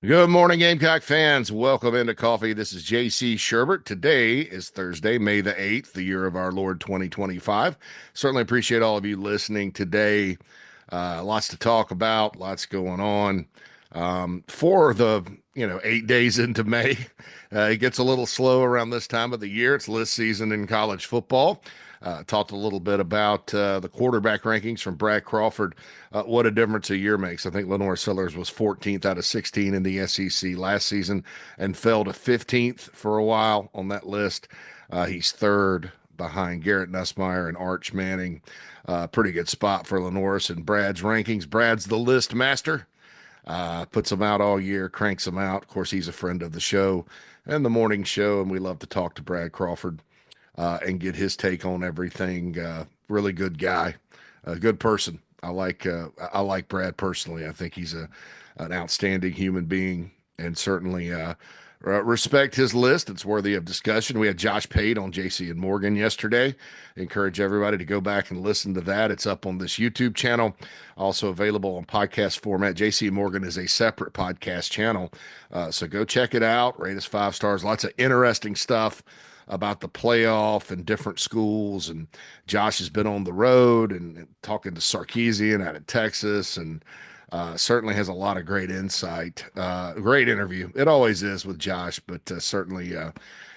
Good morning, Gamecock fans. Welcome into coffee. This is JC Shurburtt. Today is Thursday, May the 8th, the year of our Lord 2025. Certainly appreciate all of you listening today. Lots to talk about, lots going on. For the 8 days into May, it gets a little slow around this time of the year. It's list season in college football. Talked a little bit about the quarterback rankings from Brad Crawford. What a difference a year makes. I think Lenore Sellers was 14th out of 16 in the SEC last season and fell to 15th for a while on that list. He's third behind Garrett Nussmeier and Arch Manning. Pretty good spot for Lenoris and Brad's rankings. Brad's the list master. Puts them out all year, cranks them out. Of course, he's a friend of the show and the morning show, and we love to talk to Brad Crawford and get his take on everything. Really good guy, a good person. I like Brad personally. I think he's an outstanding human being, and certainly respect his list. It's worthy of discussion. We had Josh Pate on JC and Morgan yesterday. Encourage everybody to go back and listen to that. It's up on this YouTube channel, also available on podcast format. JC and Morgan is a separate podcast channel, so go check it out. Rate us 5 stars. Lots of interesting stuff about the playoff and different schools. And Josh has been on the road and talking to Sarkeesian out of Texas, and certainly has a lot of great insight. Great interview. It always is with Josh, but certainly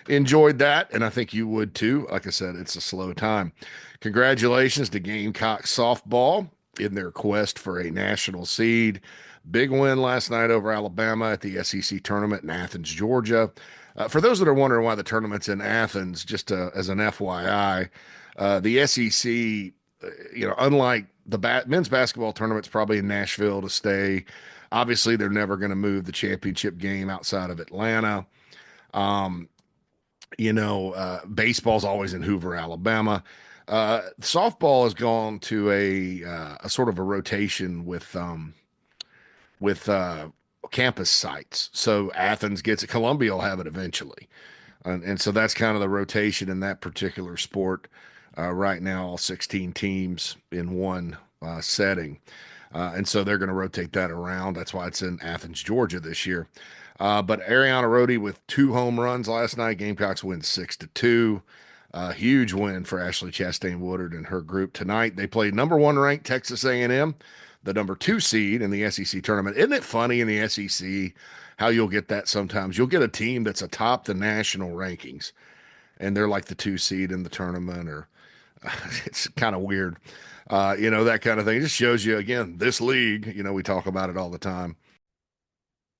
enjoyed that. And I think you would too. Like I said, it's a slow time. Congratulations to Gamecock softball in their quest for a national seed. Big win last night over Alabama at the SEC tournament in Athens, Georgia. For those that are wondering why the tournament's in Athens, just as an FYI, the SEC, unlike the men's basketball tournament's probably in Nashville to stay. Obviously, they're never going to move the championship game outside of Atlanta. Um, Baseball's always in Hoover, Alabama. Softball has gone to a sort of a rotation with campus sites. So Athens gets it. Columbia will have it eventually. And so that's kind of the rotation in that particular sport. Right now, all 16 teams in one setting. And so they're going to rotate that around. That's why it's in Athens, Georgia this year. But Ariana Rhodey with 2 home runs last night. Gamecocks win 6-2. Huge win for Ashley Chastain Woodard and her group tonight. They played number 1 ranked Texas A&M, the number 2 seed in the SEC tournament. Isn't it funny in the SEC how you'll get that sometimes? You'll get a team that's atop the national rankings, and they're like the 2 seed in the tournament, or it's kind of weird. That kind of thing. It just shows you, again, this league, we talk about it all the time,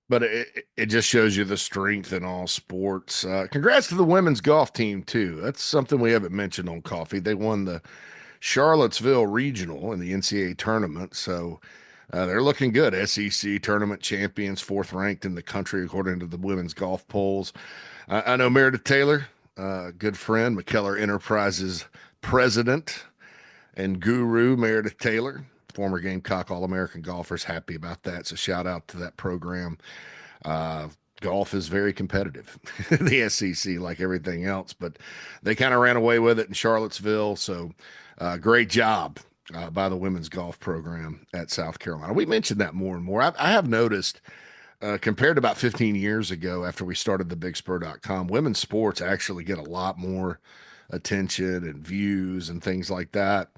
but it just shows you the strength in all sports. Congrats to the women's golf team, too. That's something we haven't mentioned on coffee. They won the Charlottesville Regional in the NCAA tournament. So they're looking good. SEC tournament champions, 4th ranked in the country, according to the women's golf polls. I know Meredith Taylor, good friend, McKellar Enterprises president and guru, Meredith Taylor, former Gamecock All-American golfers, happy about that. So shout out to that program. Golf is very competitive in the SEC, like everything else, but they kind of ran away with it in Charlottesville. So great job by the women's golf program at South Carolina. We mentioned that more and more. I have noticed, compared to about 15 years ago after we started the BigSpur.com, women's sports actually get a lot more attention and views and things like that.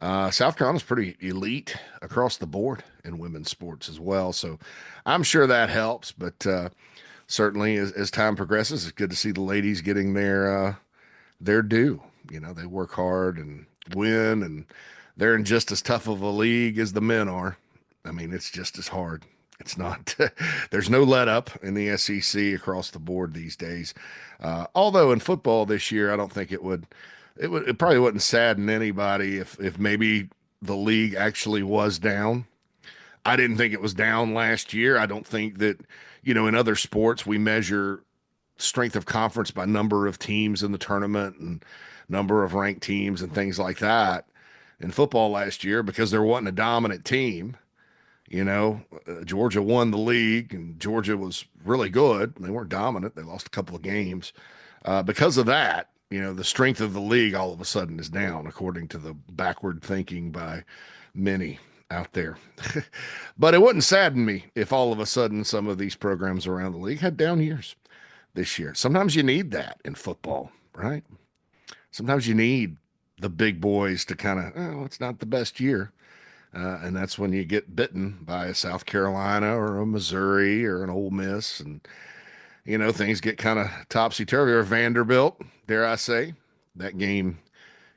South Carolina's pretty elite across the board in women's sports as well. So I'm sure that helps, but certainly as time progresses, it's good to see the ladies getting their due. They work hard and win, and they're in just as tough of a league as the men are. I mean, it's just as hard. It's not, there's no let up in the SEC across the board these days. Although in football this year, I don't think it probably wouldn't sadden anybody if maybe the league actually was down. I didn't think it was down last year. I don't think that, in other sports, we measure strength of conference by number of teams in the tournament and number of ranked teams and things like that. In football last year, because there wasn't a dominant team, Georgia won the league, and Georgia was really good. They weren't dominant. They lost a couple of games. Because of that, the strength of the league all of a sudden is down, according to the backward thinking by many. out there. But it wouldn't sadden me if all of a sudden some of these programs around the league had down years this year. Sometimes you need that in football, right? Sometimes you need the big boys to kind of, oh, it's not the best year. And that's when you get bitten by a South Carolina or a Missouri or an Ole Miss. And, things get kind of topsy turvy. Or Vanderbilt, dare I say. That game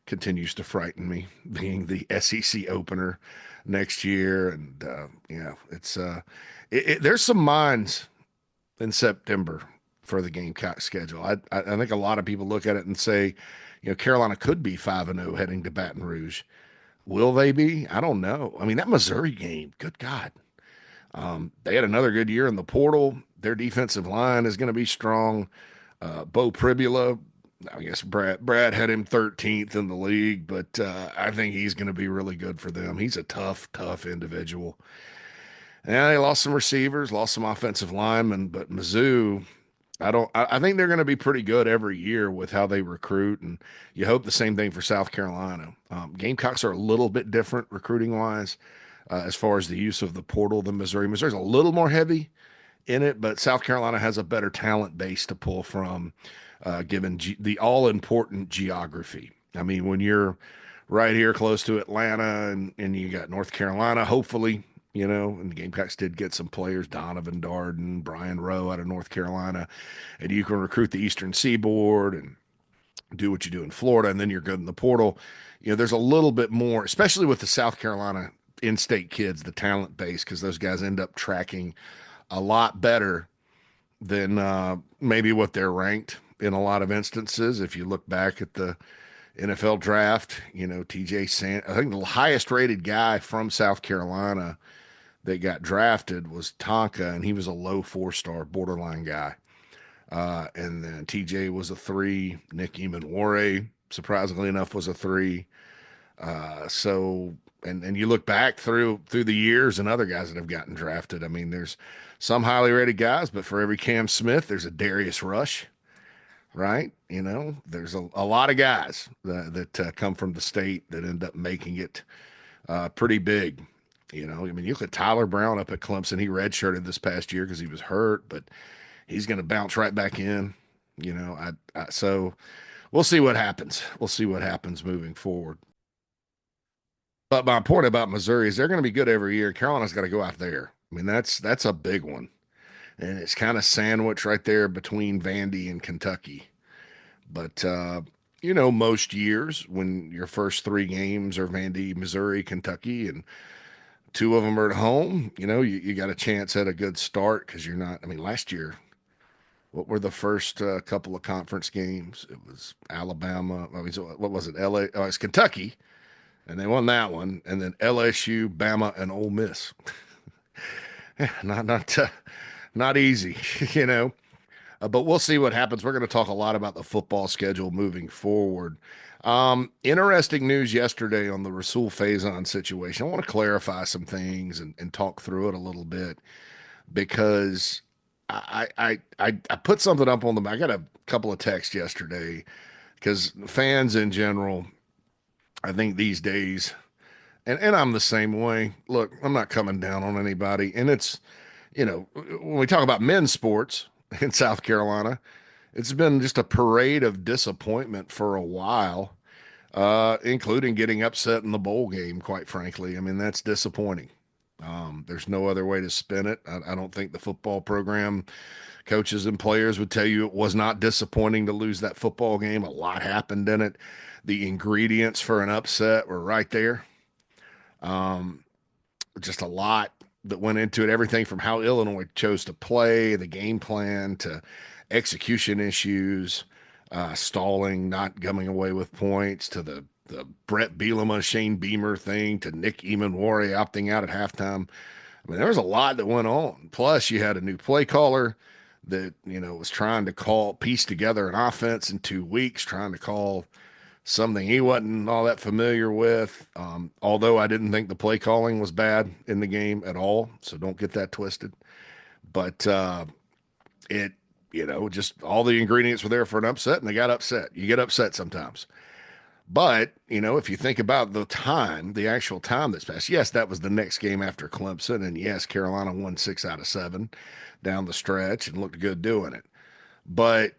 continues to frighten me, being the SEC opener next year. And, there's some minds in September for the Gamecock schedule. I think a lot of people look at it and say, Carolina could be 5-0 heading to Baton Rouge. Will they be? I don't know. I mean, that Missouri game, good God. They had another good year in the portal. Their defensive line is going to be strong. Bo Pribula, I guess Brad had him 13th in the league, but I think he's going to be really good for them. He's a tough, tough individual. And they lost some receivers, lost some offensive linemen, but Mizzou, I think they're going to be pretty good every year with how they recruit, and you hope the same thing for South Carolina. Gamecocks are a little bit different recruiting wise as far as the use of the portal than Missouri. Missouri's a little more heavy in it, but South Carolina has a better talent base to pull from, given the all important geography. I mean, when you're right here close to Atlanta and you got North Carolina, hopefully, and the Gamecocks did get some players, Donovan Darden, Brian Rowe out of North Carolina, and you can recruit the Eastern Seaboard and do what you do in Florida, and then you're good in the portal. There's a little bit more, especially with the South Carolina in-state kids, the talent base, because those guys end up tracking a lot better than maybe what they're ranked in a lot of instances. If you look back at the NFL draft, TJ Sand, I think the highest rated guy from South Carolina that got drafted was Tonka, and he was a low 4-star borderline guy. And then TJ was a 3. Nick Eamon-Warre, surprisingly enough, was a 3. And you look back through the years and other guys that have gotten drafted. I mean, there's some highly rated guys, but for every Cam Smith, there's a Darius Rush, right? There's a lot of guys that come from the state that end up making it pretty big. I mean, you look at Tyler Brown up at Clemson. He redshirted this past year because he was hurt, but he's going to bounce right back in. So we'll see what happens. We'll see what happens moving forward. But my point about Missouri is they're going to be good every year. Carolina's got to go out there. I mean, that's a big one, and it's kind of sandwiched right there between Vandy and Kentucky. But most years when your first 3 games are Vandy, Missouri, Kentucky, and 2 of them are at home, you got a chance at a good start because you're not. I mean, last year, what were the first couple of conference games? It was Alabama. I mean, so what was it? LA. Oh, it's Kentucky, and they won that one, and then LSU, Bama, and Ole Miss. Not easy, But we'll see what happens. We're going to talk a lot about the football schedule moving forward. Interesting news yesterday on the Rahsul Faison situation. I want to clarify some things and talk through it a little bit because I put something up on I got a couple of texts yesterday because fans in general, I think these days, and I'm the same way. Look, I'm not coming down on anybody, and it's when we talk about men's sports in South Carolina, it's been just a parade of disappointment for a while, including getting upset in the bowl game, quite frankly. I mean, that's disappointing. There's no other way to spin it. I don't think the football program coaches and players would tell you it was not disappointing to lose that football game. A lot happened in it. The ingredients for an upset were right there. Just a lot that went into it. Everything from how Illinois chose to play, the game plan, to execution issues, stalling, not coming away with points, to the Brett Bielema, Shane Beamer thing, to Nick Eamon-Warre opting out at halftime. I mean, there was a lot that went on. Plus, you had a new play caller that was trying to piece together an offense in 2 weeks, trying to call something he wasn't all that familiar with. Although I didn't think the play calling was bad in the game at all, so don't get that twisted. But it, just all the ingredients were there for an upset, and they got upset. You get upset sometimes. But, if you think about the actual time that's passed, yes, that was the next game after Clemson. And yes, Carolina won 6 out of 7 down the stretch and looked good doing it. But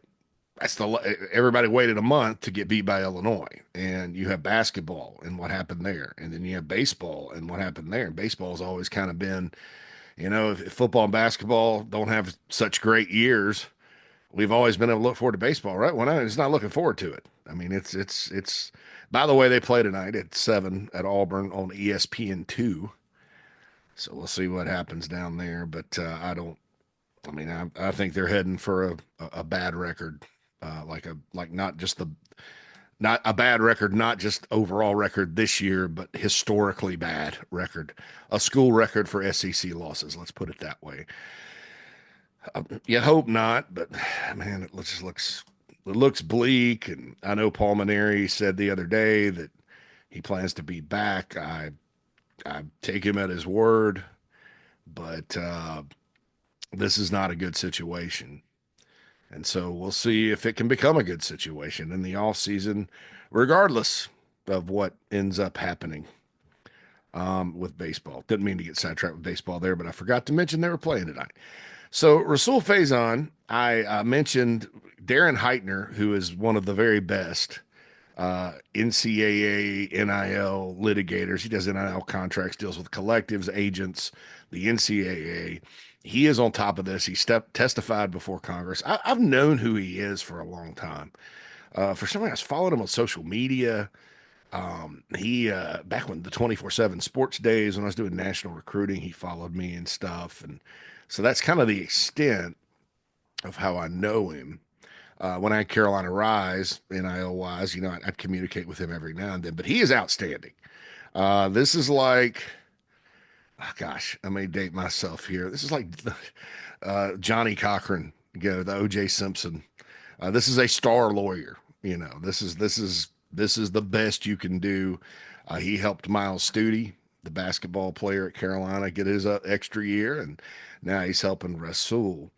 everybody waited a month to get beat by Illinois. And you have basketball and what happened there. And then you have baseball and what happened there. And baseball's always kind of been, if football and basketball don't have such great years, we've always been able to look forward to baseball, right? Well, it's not looking forward to it. I mean, it's. By the way, they play tonight at 7 at Auburn on ESPN2. So we'll see what happens down there. But I don't. I mean, I think they're heading for a bad record, like not a bad record, not just overall record this year, but historically bad record, a school record for SEC losses. Let's put it that way. You hope not, but man, it looks bleak. And I know Paul Maneri said the other day that he plans to be back. I take him at his word, but this is not a good situation. And so we'll see if it can become a good situation in the off season, regardless of what ends up happening with baseball. Didn't mean to get sidetracked with baseball there, but I forgot to mention they were playing tonight. So Rahsul Faison, I mentioned Darren Heitner, who is one of the very best NCAA, NIL litigators. He does NIL contracts, deals with collectives, agents, the NCAA. He is on top of this. He testified before Congress. I've known who he is for a long time. For some reason, I was following him on social media. He back when the 24/7 sports days when I was doing national recruiting, he followed me and stuff. And so that's kind of the extent of how I know him. When I had Carolina Rise, NIL wise, I'd communicate with him every now and then, but he is outstanding. This is like, oh gosh, I may date myself here. This is like Johnny Cochran, the O.J. Simpson. This is a star lawyer. This is the best you can do. He helped Miles Studi, the basketball player at Carolina, get his extra year, and now he's helping Rahsul.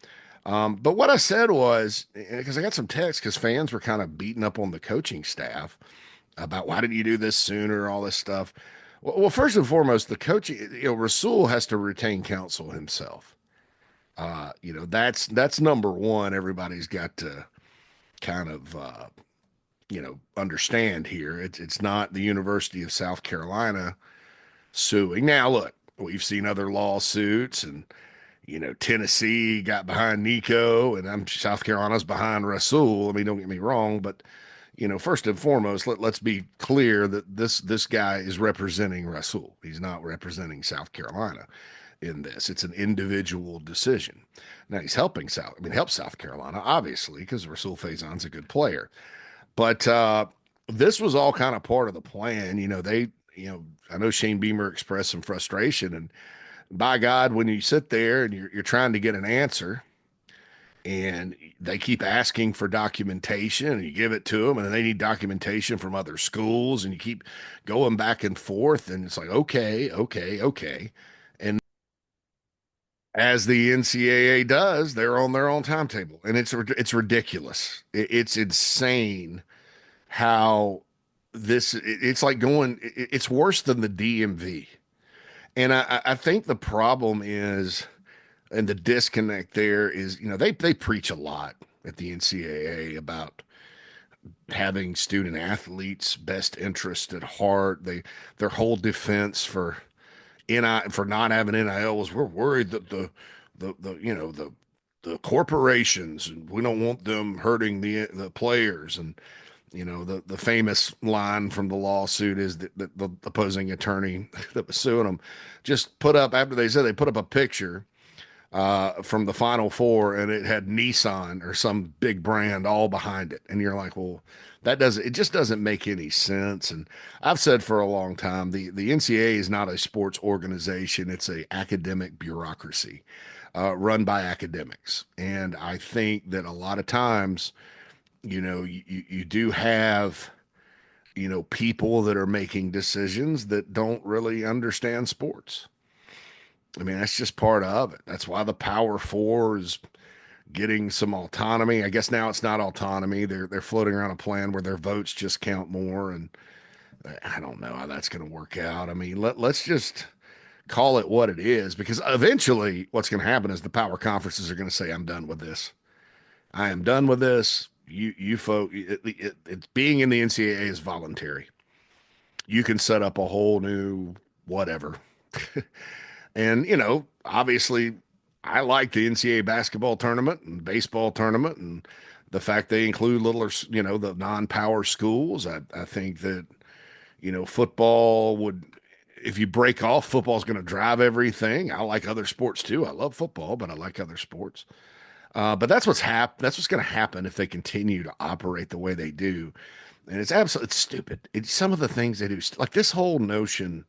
But what I said was, because I got some texts because fans were kind of beating up on the coaching staff about why didn't you do this sooner, all this stuff. Well, first and foremost, the coaching, Rahsul has to retain counsel himself. That's number one. Everybody's got to kind of understand here. It's not the University of South Carolina suing. Now, look, we've seen other lawsuits, and Tennessee got behind Nico, and South Carolina's behind Rahsul. I mean, don't get me wrong, but first and foremost, let's be clear that this guy is representing Rahsul. He's not representing South Carolina in this. It's an individual decision. Now he's helping helps South Carolina, obviously, because Rahsul Faison's a good player. But this was all kind of part of the plan. I know Shane Beamer expressed some frustration, and by God, when you sit there and you're trying to get an answer, and they keep asking for documentation, and you give it to them, and they need documentation from other schools, and you keep going back and forth, and it's like, okay, okay, okay. And as the NCAA does, they're on their own timetable, and it's ridiculous. It's insane how it's like it's worse than the DMV. And I think the problem is, and the disconnect there is, they preach a lot at the NCAA about having student athletes' best interest at heart. Their whole defense for for not having NIL was we're worried that the corporations, and we don't want them hurting the players. And the famous line from the lawsuit is that the opposing attorney that was suing them just put up, after they put up a picture from the Final Four, and it had Nissan or some big brand all behind it. And you're like, well, it just doesn't make any sense. And I've said for a long time, the NCAA is not a sports organization. It's a academic bureaucracy run by academics. And I think that a lot of times, you do have, people that are making decisions that don't really understand sports. I mean, that's just part of it. That's why the Power Four is, getting some autonomy. I guess now it's not autonomy. They're floating around a plan where their votes just count more, and I don't know how that's going to work out. I mean, let's just call it what it is, because eventually what's going to happen is the power conferences are going to say, I'm done with this. I am done with this. You folks, it's being in the NCAA is voluntary. You can set up a whole new whatever. And, obviously, I like the NCAA basketball tournament and baseball tournament and the fact they include littler, the non-power schools. I think that, football would, if you break off, football is going to drive everything. I like other sports too. I love football, but I like other sports. But that's what's going to happen if they continue to operate the way they do. And it's stupid. It's some of the things they do, like this whole notion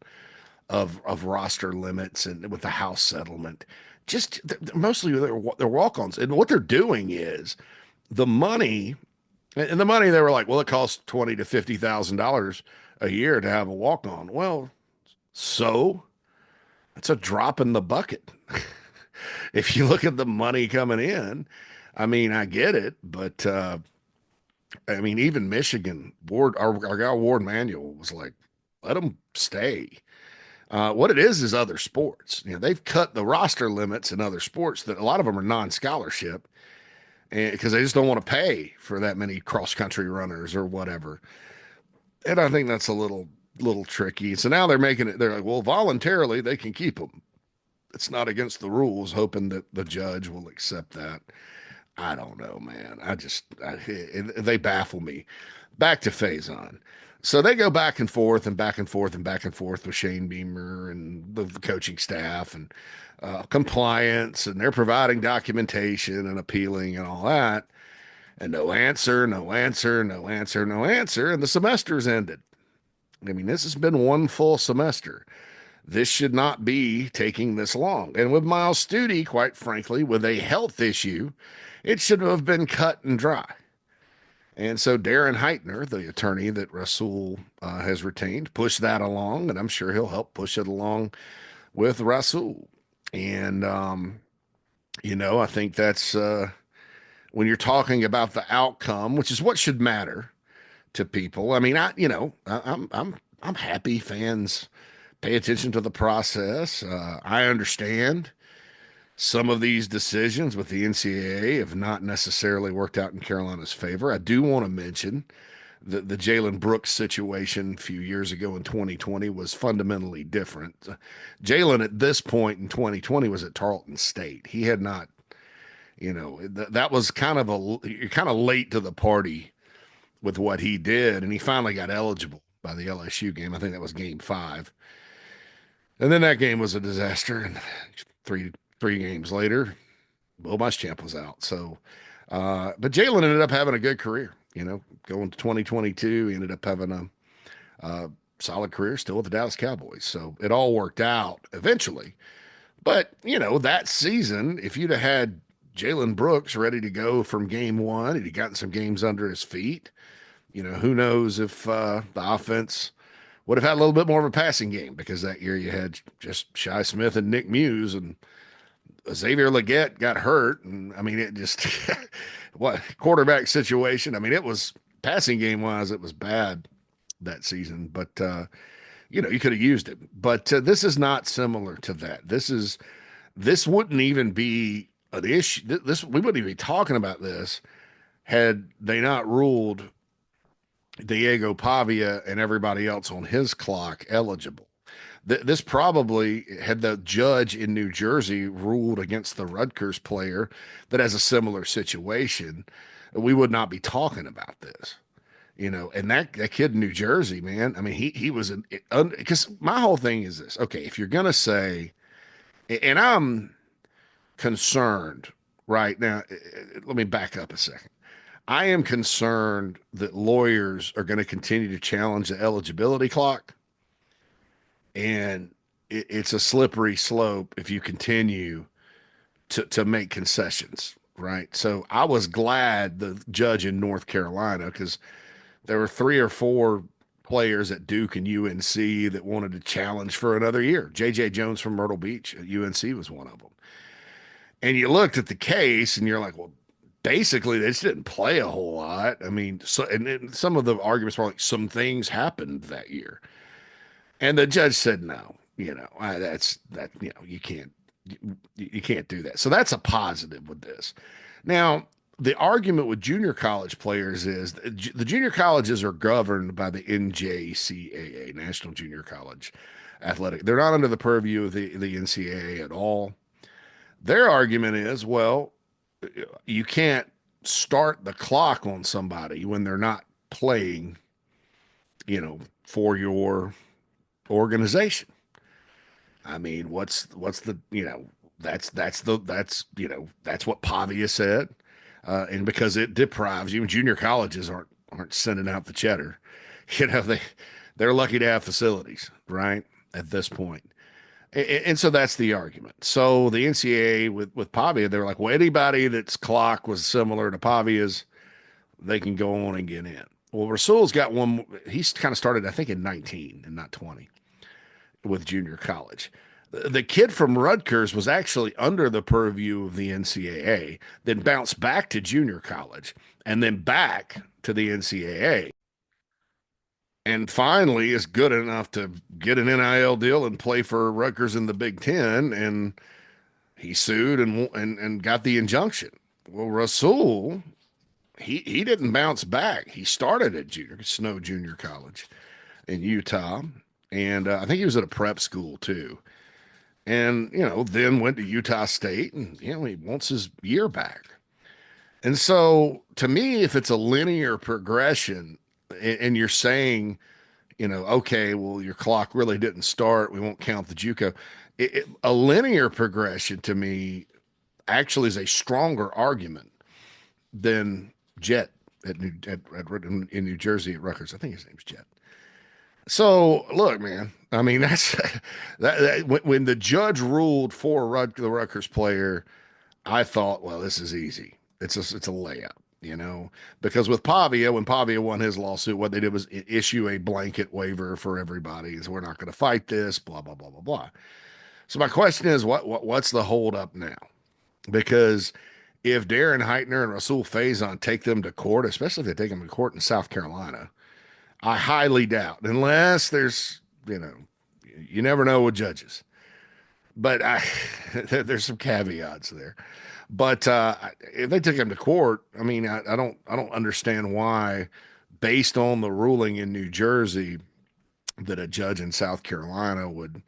of roster limits and with the house settlement. Just mostly they're walk-ons, and what they're doing is the money, and the money they were like, well, it costs $20,000 to $50,000 a year to have a walk-on. Well, so it's a drop in the bucket. If you look at the money coming in, I mean, I get it, but I mean, even Michigan Ward, our guy Ward Manuel was like, let them stay. What it is other sports. They've cut the roster limits in other sports that a lot of them are non-scholarship, and because they just don't want to pay for that many cross-country runners or whatever. And I think that's a little tricky. So now they're making it. They're like, well, voluntarily they can keep them. It's not against the rules, hoping that the judge will accept that. I don't know, man. They baffle me. Back to Faison. So they go back and forth and back and forth and back and forth with Shane Beamer and the coaching staff and compliance, and they're providing documentation and appealing and all that. And no answer, no answer, no answer, no answer. And the semester's ended. I mean, this has been one full semester. This should not be taking this long. And with Miles Studi, quite frankly, with a health issue, it should have been cut and dry. And so Darren Heitner, the attorney that Rahsul has retained, pushed that along, and I'm sure he'll help push it along with Rahsul. And, I think that's when you're talking about the outcome, which is what should matter to people. I mean, I'm happy fans pay attention to the process. I understand some of these decisions with the NCAA have not necessarily worked out in Carolina's favor. I do want to mention the Jalen Brooks situation a few years ago in 2020 was fundamentally different. Jalen at this point in 2020 was at Tarleton State. He had not, that was you're kind of late to the party with what he did, and he finally got eligible by the LSU game. I think that was game 5. And then that game was a disaster, and three games later, Will Muschamp was out. So, but Jalen ended up having a good career. Going to 2022, he ended up having a solid career still with the Dallas Cowboys. So it all worked out eventually. But that season, if you'd have had Jalen Brooks ready to go from game 1, and he'd gotten some games under his feet, who knows if the offense would have had a little bit more of a passing game, because that year you had just Shi Smith and Nick Muse, and Xavier Legette got hurt. And I mean, it just, what quarterback situation. I mean, it was passing game wise, it was bad that season, but you could have used it. But this is not similar to that. This wouldn't even be an issue. We wouldn't even be talking about this had they not ruled Diego Pavia and everybody else on his clock eligible. This probably, had the judge in New Jersey ruled against the Rutgers player that has a similar situation, we would not be talking about this. And that kid in New Jersey, man, I mean, he was because my whole thing is this. Okay, if you're gonna say, and I'm concerned right now, let me back up a second. I am concerned that lawyers are going to continue to challenge the eligibility clock, and it's a slippery slope if you continue to make concessions, right? So I was glad the judge in North Carolina, because there were 3 or 4 players at Duke and UNC that wanted to challenge for another year. J.J. Jones from Myrtle Beach at UNC was one of them. And you looked at the case and you're like, well, basically they just didn't play a whole lot. I mean, so and some of the arguments were like some things happened that year. And the judge said no. That's that, you can't do that. So that's a positive with this. Now, the argument with junior college players is the junior colleges are governed by the NJCAA, National Junior College Athletic. They're not under the purview of the NCAA at all. Their argument is, well, you can't start the clock on somebody when they're not playing, for your organization. I mean, what's the that's what Pavia said, and because it deprives you, junior colleges aren't sending out the cheddar, they're lucky to have facilities, right? At this point. And so that's the argument. So the NCAA with Pavia, they were like, well, anybody that's clock was similar to Pavia's, they can go on and get in. Well, Rasul's got one. He's kind of started, I think, in 19 and not 20 with junior college. The kid from Rutgers was actually under the purview of the NCAA, then bounced back to junior college, and then back to the NCAA. And finally is good enough to get an NIL deal and play for Rutgers in the Big Ten. And he sued and got the injunction. Well, Rasul, he didn't bounce back. He started at Snow Junior College in Utah, and I think he was at a prep school too. And then went to Utah State, and he wants his year back. And so, to me, if it's a linear progression, and you're saying, okay, well, your clock really didn't start, we won't count the JUCO. A linear progression to me actually is a stronger argument than Jet in New Jersey at Rutgers. I think his name's Jet. So look, man. I mean, that's when the judge ruled for the Rutgers player, I thought, well, this is easy. It's a layup, because with Pavia, when Pavia won his lawsuit, what they did was issue a blanket waiver for everybody. So we're not going to fight this, blah blah blah blah blah. So my question is, what's the holdup now? Because if Darren Heitner and Rahsul Faison take them to court, especially if they take them to court in South Carolina, I highly doubt, unless you never know with judges. But there's some caveats there. But if they took him to court, I mean, I don't understand why, based on the ruling in New Jersey, that a judge in South Carolina would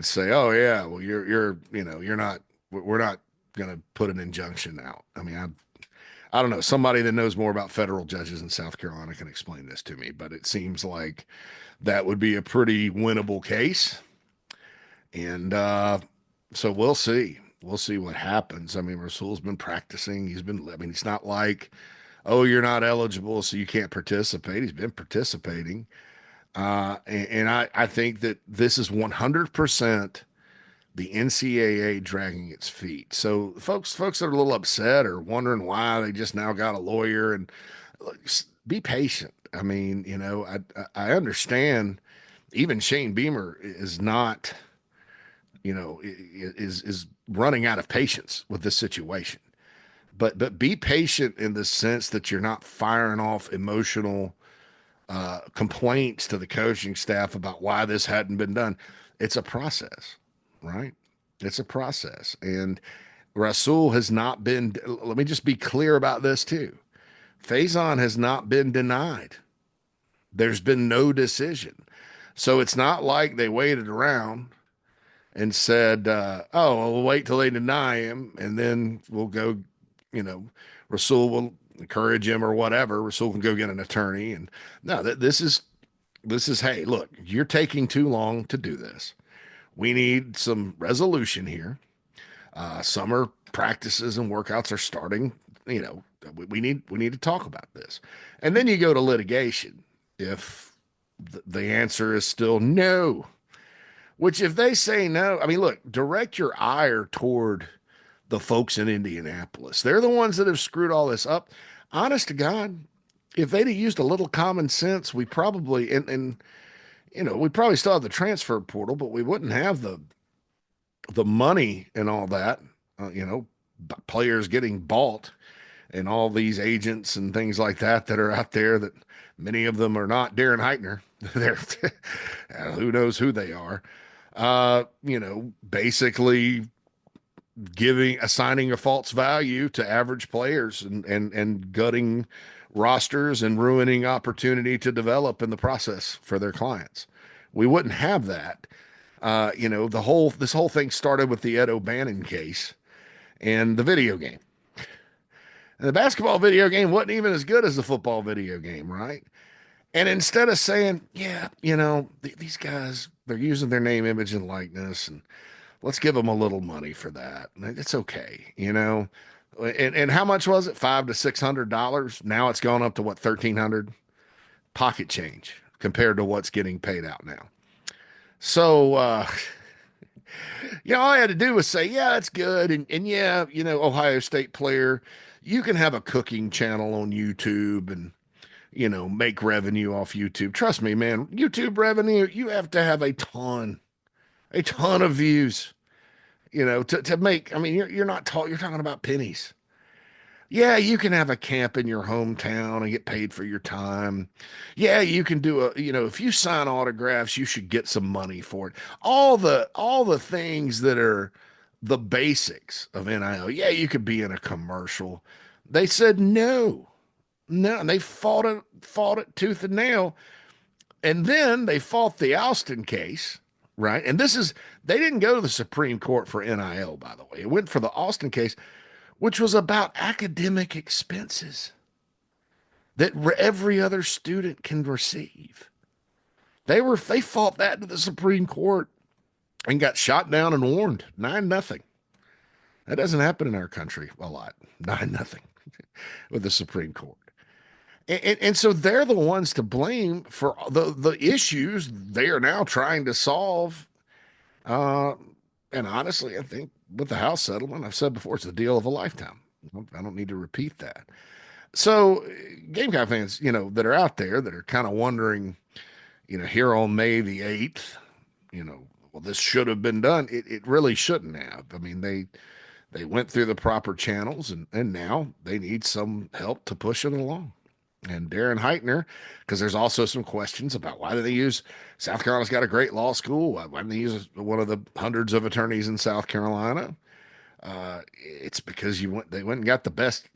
say, oh yeah, well you're not, we're not going to put an injunction out. I mean, I don't know. Somebody that knows more about federal judges in South Carolina can explain this to me, but it seems like that would be a pretty winnable case. And so we'll see. We'll see what happens. I mean, Rasul's been practicing. It's not like, oh, you're not eligible, so you can't participate. He's been participating. And I think that this is 100% the NCAA dragging its feet. So folks that are a little upset or wondering why they just now got a lawyer, and look, be patient. I mean, I understand even Shane Beamer is not, is running out of patience with this situation. But be patient in the sense that you're not firing off emotional complaints to the coaching staff about why this hadn't been done. It's a process, right? It's a process. And Rasul has not been, let me just be clear about this too. Faison has not been denied. There's been no decision. So it's not like they waited around and said, oh, well, we'll wait till they deny him and then we'll go, Rasul will encourage him or whatever. Rasul can go get an attorney. And no, this is, hey, look, you're taking too long to do this. We need some resolution here. Summer practices and workouts are starting. We need to talk about this. And then you go to litigation. If the answer is still no, which if they say no, I mean, look, direct your ire toward the folks in Indianapolis. They're the ones that have screwed all this up. Honest to God, if they'd have used a little common sense, we probably, we'd probably still have the transfer portal, but we wouldn't have the money and all that, players getting bought and all these agents and things like that that are out there that many of them are not Darren Heitner. They're who knows who they are. Basically assigning a false value to average players and gutting rosters and ruining opportunity to develop in the process for their clients. We wouldn't have that. This whole thing started with the Ed O'Bannon case and the video game. And the basketball video game wasn't even as good as the football video game, right? And instead of saying, yeah, these guys, they're using their name, image, and likeness, and let's give them a little money for that. It's okay. And how much was it? $500 to $600. Now it's gone up to what, 1,300 pocket change compared to what's getting paid out now. So, all I had to do was say, yeah, it's good. And yeah, Ohio State player, you can have a cooking channel on YouTube and, make revenue off YouTube. Trust me, man, YouTube revenue, you have to have a ton of views, to make. I mean, you're not you're talking about pennies. Yeah, you can have a camp in your hometown and get paid for your time. Yeah, you can do if you sign autographs, you should get some money for it. All the things that are the basics of NIL. Yeah, you could be in a commercial. They said no. No, and they fought it tooth and nail. And then they fought the Alston case, right? And they didn't go to the Supreme Court for NIL, by the way. It went for the Alston case, which was about academic expenses that every other student can receive. They fought that to the Supreme Court and got shot down and warned 9-0. That doesn't happen in our country a lot. 9-0 with the Supreme Court. And so they're the ones to blame for the issues they are now trying to solve. And honestly, I think with the House settlement, I've said before, it's the deal of a lifetime. I don't need to repeat that. So Gamecock fans, that are out there that are kind of wondering, here on May the 8th, well, this should have been done. It really shouldn't have. I mean, they went through the proper channels and now they need some help to push it along. And Darren Heitner, because there's also some questions about why do they use South Carolina's got a great law school. Why didn't they use one of the hundreds of attorneys in South Carolina? It's because they went and got the best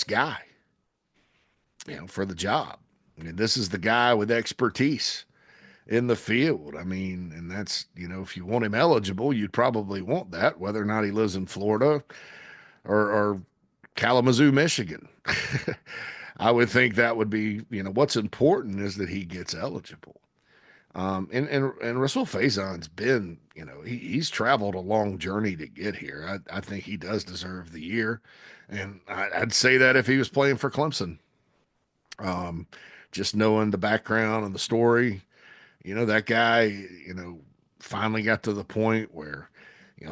guy, for the job. I mean, this is the guy with expertise in the field. I mean, and that's, if you want him eligible, you'd probably want that, whether or not he lives in Florida or Kalamazoo, Michigan. I would think that would be, what's important is that he gets eligible. And Rahsul Faison's been, he's traveled a long journey to get here. I think he does deserve the year. And I'd say that if he was playing for Clemson. Just knowing the background and the story, that guy, finally got to the point where,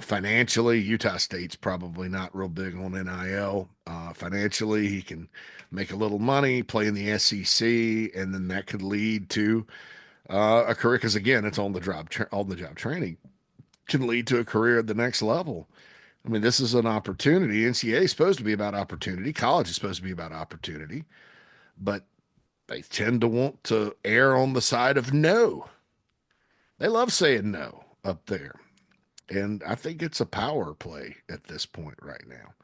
financially, Utah State's probably not real big on NIL. Financially, he can make a little money, play in the SEC, and then that could lead to a career. Because again, it's on the job training can lead to a career at the next level. I mean, this is an opportunity. NCAA is supposed to be about opportunity. College is supposed to be about opportunity, but they tend to want to err on the side of no. They love saying no up there. And I think it's a power play at this point right now.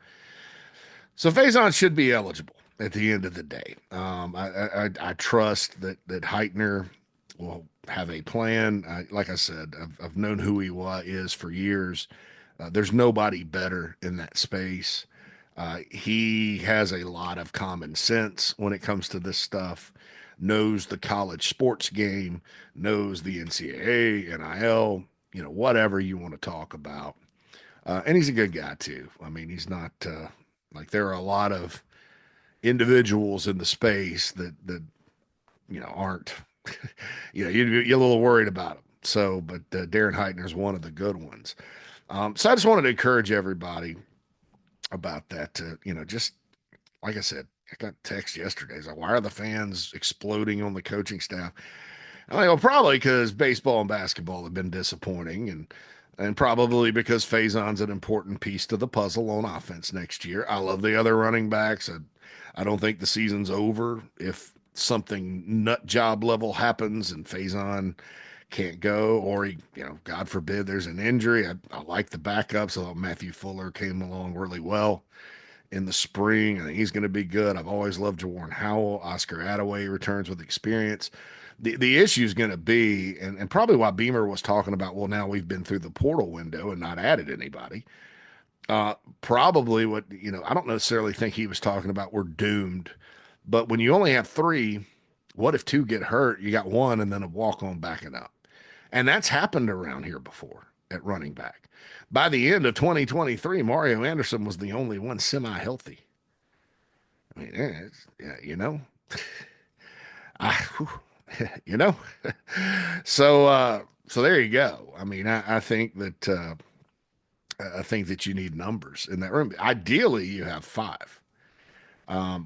So Faison should be eligible at the end of the day. I trust that Heitner will have a plan. Like I said, I've known who he is for years. There's nobody better in that space. He has a lot of common sense when it comes to this stuff, knows the college sports game, knows the NCAA, NIL, whatever you want to talk about. And he's a good guy too. I mean, he's not like there are a lot of individuals in the space that aren't, you're a little worried about him. So, but Darren Heitner is one of the good ones. So I just wanted to encourage everybody about that. Just like I said, I got a text yesterday. It's like, why are the fans exploding on the coaching staff? I'm like, well, probably because baseball and basketball have been disappointing, and And probably because Faison's an important piece to the puzzle on offense next year. I love the other running backs. I don't think the season's over if something nut job level happens and Faison can't go, or he, God forbid, there's an injury. I like the backups. I thought Matthew Fuller came along really well in the spring. I think he's going to be good. I've always loved Jawarn Howell. Oscar Attaway returns with experience. The issue is going to be, and probably why Beamer was talking about, well, now we've been through the portal window and not added anybody. Probably what, I don't necessarily think he was talking about we're doomed, but when you only have three, what if two get hurt? You got one and then a walk on backing up. And that's happened around here before at running back. By the end of 2023, Mario Anderson was the only one semi healthy. I mean, yeah, I, you know, so there you go. I mean, I think that you need numbers in that room. Ideally, you have five.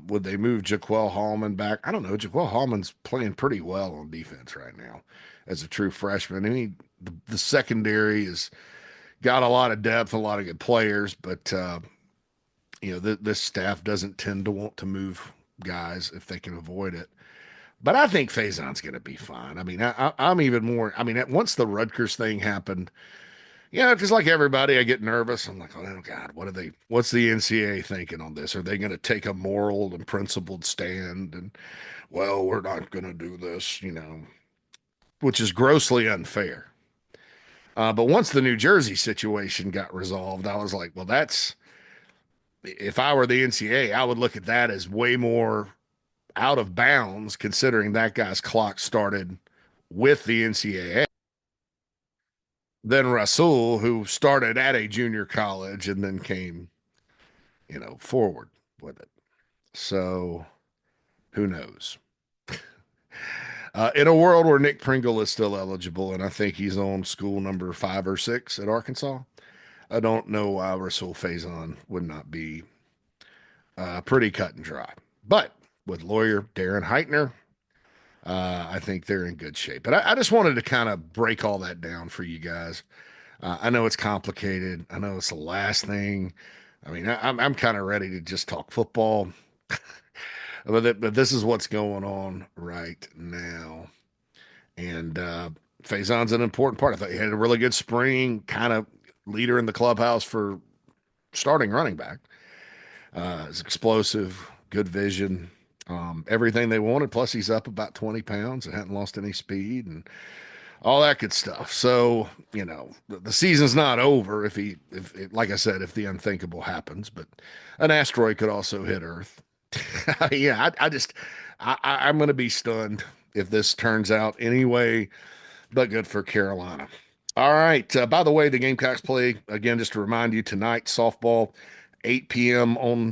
Would they move Jaquel Hallman back? I don't know. Jaquel Hallman's playing pretty well on defense right now as a true freshman. I mean, the secondary has got a lot of depth, a lot of good players, but this staff doesn't tend to want to move guys if they can avoid it. But I think Faison's going to be fine. I mean, I'm even more. I mean, once the Rutgers thing happened, just like everybody, I get nervous. I'm like, oh God, what's the NCAA thinking on this? Are they going to take a moral and principled stand? And, well, we're not going to do this, which is grossly unfair. But once the New Jersey situation got resolved, I was like, well, if I were the NCAA, I would look at that as way more out of bounds, considering that guy's clock started with the NCAA than Rahsul, who started at a junior college and then came, forward with it. So who knows? In a world where Nick Pringle is still eligible, and I think he's on school number 5 or 6 at Arkansas, I don't know why Rahsul Faison would not be pretty cut and dry. But with lawyer Darren Heitner, I think they're in good shape. But I just wanted to kind of break all that down for you guys. I know it's complicated. I know it's the last thing. I mean, I'm kind of ready to just talk football, but this is what's going on right now. And Faison's an important part. I thought he had a really good spring, kind of leader in the clubhouse for starting running back. He's explosive, good vision, everything they wanted. Plus, he's up about 20 pounds and hadn't lost any speed and all that good stuff. So, the season's not over like I said, if the unthinkable happens, but an asteroid could also hit Earth. Yeah, I'm going to be stunned if this turns out anyway, but good for Carolina. All right. By the way, the Gamecocks play again, just to remind you, tonight, softball, 8 p.m. on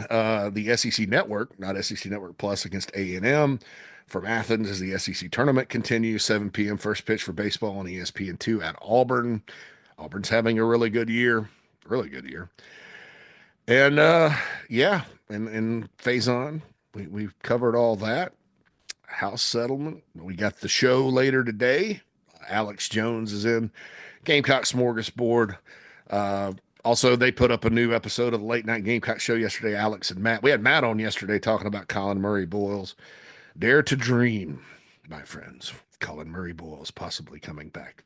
the SEC Network, not SEC Network Plus, against A&M. From Athens as the SEC tournament continues, 7 p.m. first pitch for baseball on ESPN2 at Auburn. Auburn's having a really good year. Really good year. And yeah, and Faison, we've covered all that. House settlement. We got the show later today. Alex Jones is in Gamecock Smorgasbord. Also, they put up a new episode of the Late Night Gamecock Show yesterday. Alex and Matt. We had Matt on yesterday talking about Colin Murray Boyles. Dare to dream, my friends. Colin Murray Boyles possibly coming back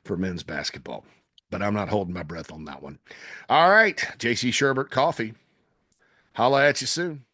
for men's basketball. But I'm not holding my breath on that one. All right, JC Shurburtt Coffee. Holla at you soon.